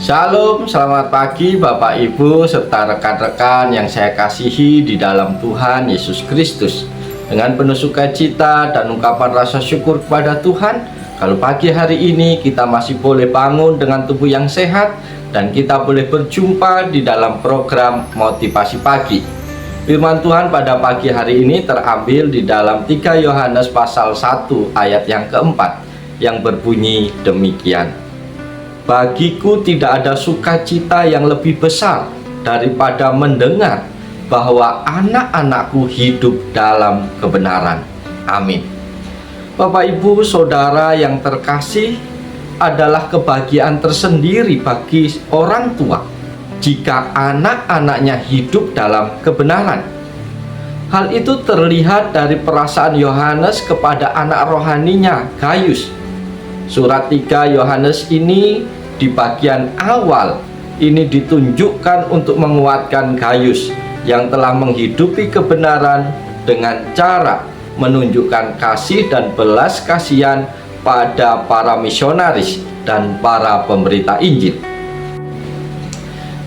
Shalom, selamat pagi Bapak Ibu serta rekan-rekan yang saya kasihi di dalam Tuhan Yesus Kristus. Dengan penuh sukacita dan ungkapan rasa syukur kepada Tuhan, kalau pagi hari ini kita masih boleh bangun dengan tubuh yang sehat dan kita boleh berjumpa di dalam program Motivasi Pagi. Firman Tuhan pada pagi hari ini terambil di dalam 3 Yohanes pasal 1 ayat yang keempat yang berbunyi demikian. Bagiku tidak ada sukacita yang lebih besar daripada mendengar bahwa anak-anakku hidup dalam kebenaran. Amin. Bapak, Ibu, Saudara yang terkasih, adalah kebahagiaan tersendiri bagi orang tua jika anak-anaknya hidup dalam kebenaran. Hal itu terlihat dari perasaan Yohanes kepada anak rohaninya, Gayus. Surat 3 Yohanes ini di bagian awal ini ditunjukkan untuk menguatkan Gayus yang telah menghidupi kebenaran dengan cara menunjukkan kasih dan belas kasihan pada para misionaris dan para pemberita Injil.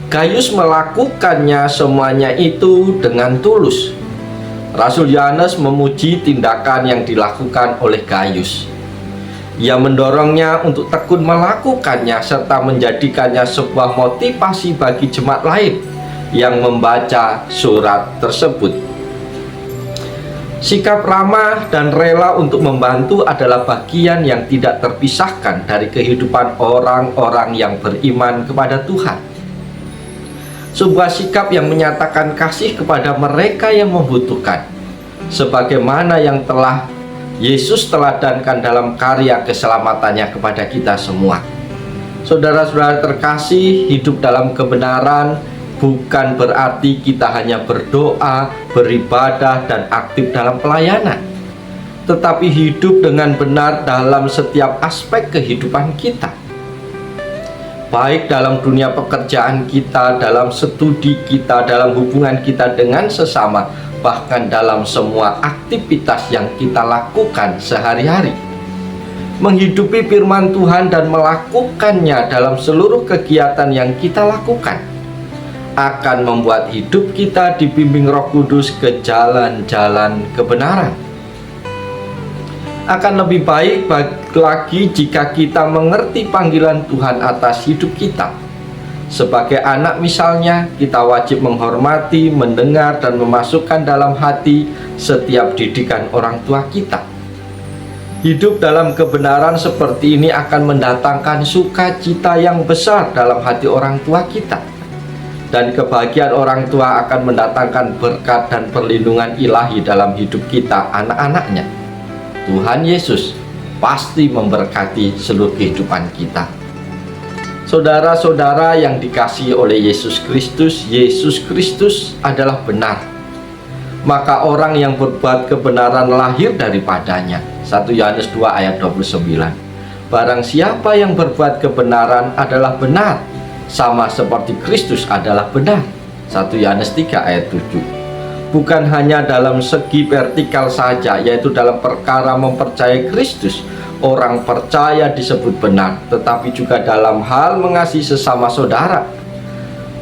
Gayus melakukannya semuanya itu dengan tulus. Rasul Yohanes memuji tindakan yang dilakukan oleh Gayus. Ia mendorongnya untuk tekun melakukannya serta menjadikannya sebuah motivasi bagi jemaat lain yang membaca surat tersebut. Sikap ramah dan rela untuk membantu adalah bagian yang tidak terpisahkan dari kehidupan orang-orang yang beriman kepada Tuhan. Sebuah sikap yang menyatakan kasih kepada mereka yang membutuhkan, sebagaimana yang telah Yesus teladankan dalam karya keselamatannya kepada kita semua. Saudara-saudara terkasih, hidup dalam kebenaran bukan berarti kita hanya berdoa, beribadah, dan aktif dalam pelayanan, tetapi hidup dengan benar dalam setiap aspek kehidupan kita, baik dalam dunia pekerjaan kita, dalam studi kita, dalam hubungan kita dengan sesama, bahkan dalam semua aktivitas yang kita lakukan sehari-hari. Menghidupi firman Tuhan dan melakukannya dalam seluruh kegiatan yang kita lakukan akan membuat hidup kita dibimbing Roh Kudus ke jalan-jalan kebenaran. Akan lebih baik lagi jika kita mengerti panggilan Tuhan atas hidup kita. Sebagai anak misalnya, kita wajib menghormati, mendengar, dan memasukkan dalam hati setiap didikan orang tua kita. Hidup dalam kebenaran seperti ini akan mendatangkan sukacita yang besar dalam hati orang tua kita. Dan kebahagiaan orang tua akan mendatangkan berkat dan perlindungan ilahi dalam hidup kita, anak-anaknya. Tuhan Yesus pasti memberkati seluruh kehidupan kita. Saudara-saudara yang dikasihi oleh Yesus Kristus adalah benar. Maka orang yang berbuat kebenaran lahir daripadanya. 1 Yohanes 2 ayat 29. Barang siapa yang berbuat kebenaran adalah benar, sama seperti Kristus adalah benar. 1 Yohanes 3 ayat 7. Bukan hanya dalam segi vertikal saja, yaitu dalam perkara mempercayai Kristus, orang percaya disebut benar, tetapi juga dalam hal mengasihi sesama saudara.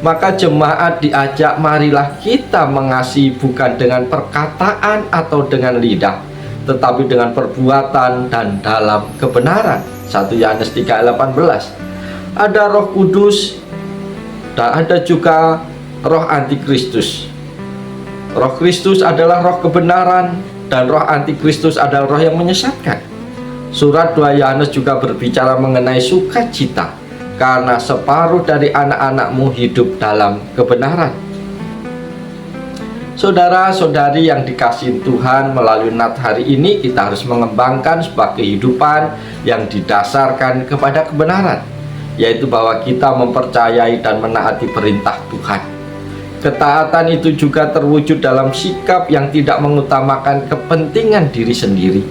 Maka jemaat diajak, marilah kita mengasihi bukan dengan perkataan atau dengan lidah, tetapi dengan perbuatan dan dalam kebenaran. 1 Yohanes 3:18. Ada Roh Kudus dan ada juga roh antikristus. Roh Kristus adalah roh kebenaran dan roh antikristus adalah roh yang menyesatkan. Surat 2 Yohanes juga berbicara mengenai sukacita karena separuh dari anak-anakmu hidup dalam kebenaran. Saudara-saudari yang dikasihi Tuhan, melalui nat hari ini kita harus mengembangkan sebuah kehidupan yang didasarkan kepada kebenaran, yaitu bahwa kita mempercayai dan menaati perintah Tuhan. Ketaatan itu juga terwujud dalam sikap yang tidak mengutamakan kepentingan diri sendiri,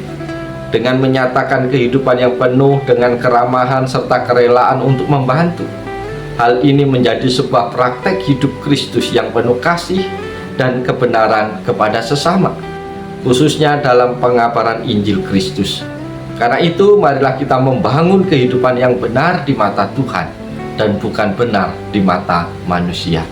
dengan menyatakan kehidupan yang penuh dengan keramahan serta kerelaan untuk membantu. Hal ini menjadi sebuah praktek hidup Kristus yang penuh kasih dan kebenaran kepada sesama, khususnya dalam pengabaran Injil Kristus. Karena itu, marilah kita membangun kehidupan yang benar di mata Tuhan, dan bukan benar di mata manusia.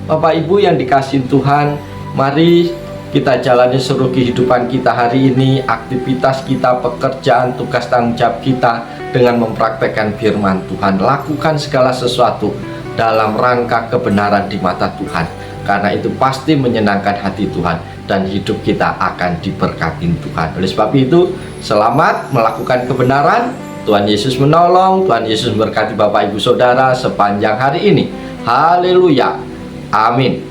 Bapak Ibu yang dikasihi Tuhan, mari kita jalani seluruh kehidupan kita hari ini, aktivitas kita, pekerjaan, tugas tanggung jawab kita dengan mempraktekkan firman Tuhan. Lakukan segala sesuatu dalam rangka kebenaran di mata Tuhan, karena itu pasti menyenangkan hati Tuhan dan hidup kita akan diberkati Tuhan. Oleh sebab itu, selamat melakukan kebenaran. Tuhan Yesus menolong, Tuhan Yesus memberkati Bapak Ibu Saudara sepanjang hari ini. Haleluya, amin.